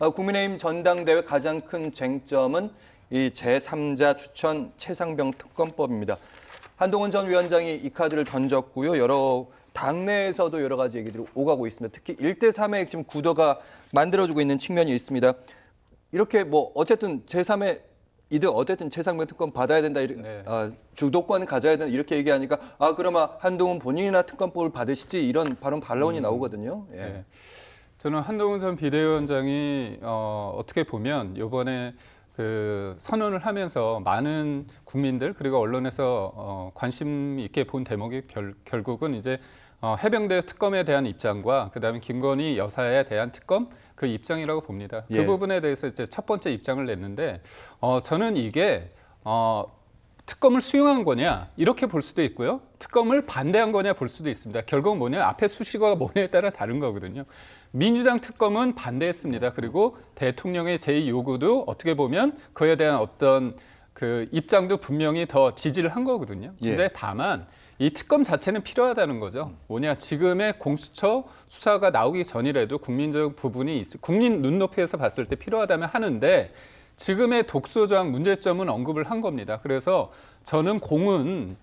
국민의힘 전당대회 가장 큰 쟁점은 이 제3자 추천 최상병 특검법입니다. 한동훈 전 위원장이 이 카드를 던졌고요. 당내에서도 여러 가지 얘기들이 오가고 있습니다. 특히 1대3의 지금 구도가 만들어지고 있는 측면이 있습니다. 이렇게 어쨌든 제3의 이들 어쨌든 최상병 특검 받아야 된다, 네. 주도권 가져야 된다 이렇게 얘기하니까 그러면 한동훈 본인이나 특검법을 받으시지 이런 반론이 나오거든요. 예. 네. 저는 한동훈 전 비대위원장이 어떻게 보면 이번에 그 선언을 하면서 많은 국민들 그리고 언론에서 관심 있게 본 대목이 결국은 이제 해병대 특검에 대한 입장과 그다음에 김건희 여사에 대한 특검 그 입장이라고 봅니다. 예. 그 부분에 대해서 이제 첫 번째 입장을 냈는데 저는 이게 특검을 수용한 거냐 이렇게 볼 수도 있고요. 특검을 반대한 거냐 볼 수도 있습니다. 결국 뭐냐 앞에 수식어가 뭐냐에 따라 다른 거거든요. 민주당 특검은 반대했습니다. 그리고 대통령의 제2 요구도 어떻게 보면 그에 대한 어떤 그 입장도 분명히 더 지지를 한 거거든요. 근데 다만 이 특검 자체는 필요하다는 거죠. 뭐냐 지금의 공수처 수사가 나오기 전이라도 국민적 부분이 국민 눈높이에서 봤을 때 필요하다면 하는데 지금의 독소조항 문제점은 언급을 한 겁니다. 그래서 저는 공은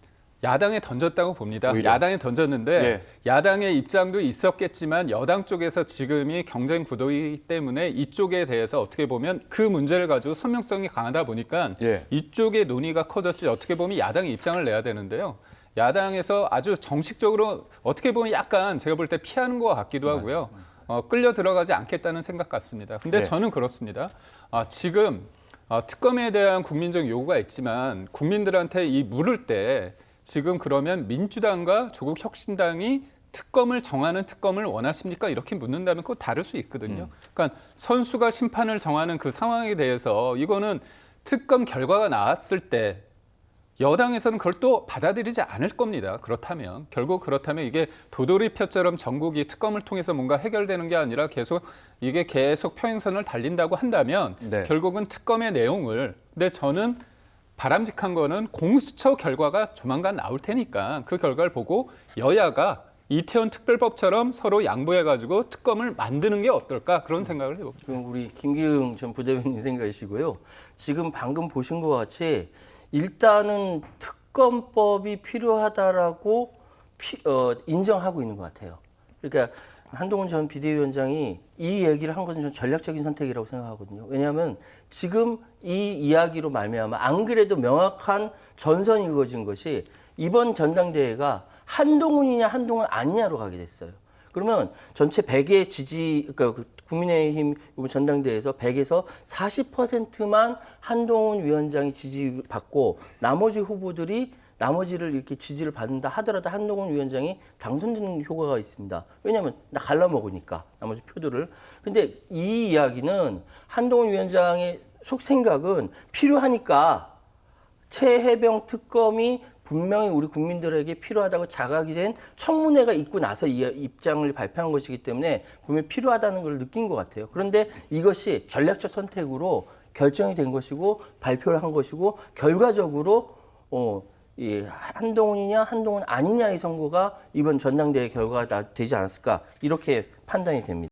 야당에 던졌다고 봅니다. 오히려. 야당에 던졌는데 예. 야당의 입장도 있었겠지만 여당 쪽에서 지금이 경쟁 구도이기 때문에 이쪽에 대해서 어떻게 보면 그 문제를 가지고 선명성이 강하다 보니까 이쪽의 논의가 커졌지 어떻게 보면 야당의 입장을 내야 되는데요. 야당에서 아주 정식적으로 어떻게 보면 약간 제가 볼 때 피하는 것 같기도 하고요. 끌려 들어가지 않겠다는 생각 같습니다. 근데 저는 그렇습니다. 지금 특검에 대한 국민적 요구가 있지만 국민들한테 이 물을 때 지금 그러면 민주당과 조국 혁신당이 특검을 정하는 특검을 원하십니까? 이렇게 묻는다면 그거 다를 수 있거든요. 그러니까 선수가 심판을 정하는 그 상황에 대해서 이거는 특검 결과가 나왔을 때 여당에서는 그걸 또 받아들이지 않을 겁니다. 결국 그렇다면 이게 도돌이표처럼 전국이 특검을 통해서 뭔가 해결되는 게 아니라 이게 계속 평행선을 달린다고 한다면 결국은 특검의 내용을 근데 저는 바람직한 거는 공수처 결과가 조만간 나올 테니까 그 결과를 보고 여야가 이태원 특별법처럼 서로 양보해가지고 특검을 만드는 게 어떨까 그런 생각을 해봅니다. 지금 우리 김기흥 전 부대변인 생각이시고요. 지금 방금 보신 것 같이 일단은 특검법이 필요하다라고 인정하고 있는 것 같아요. 그러니까 한동훈 전 비대위원장이 이 얘기를 한 것은 전 전략적인 선택이라고 생각하거든요. 왜냐하면 지금 이 이야기로 말미암아 안 그래도 명확한 전선이 이루어진 것이 이번 전당대회가 한동훈이냐 한동훈 아니냐로 가게 됐어요. 그러면 전체 100의 그러니까 국민의힘 전당대회에서 100에서 40%만 한동훈 위원장이 지지받고 나머지 후보들이 나머지를 이렇게 지지를 받는다 하더라도 한동훈 위원장이 당선되는 효과가 있습니다. 왜냐하면 나 갈라먹으니까 나머지 표들을. 근데 이 이야기는 한동훈 위원장의 속생각은 필요하니까 최해병 특검이 분명히 우리 국민들에게 필요하다고 자각이 된 청문회가 있고 나서 이 입장을 발표한 것이기 때문에 분명히 필요하다는 걸 느낀 것 같아요. 그런데 이것이 전략적 선택으로 결정이 된 것이고 발표를 한 것이고 결과적으로 이 한동훈이냐 한동훈 아니냐의 선거가 이번 전당대회 결과가 되지 않았을까 이렇게 판단이 됩니다.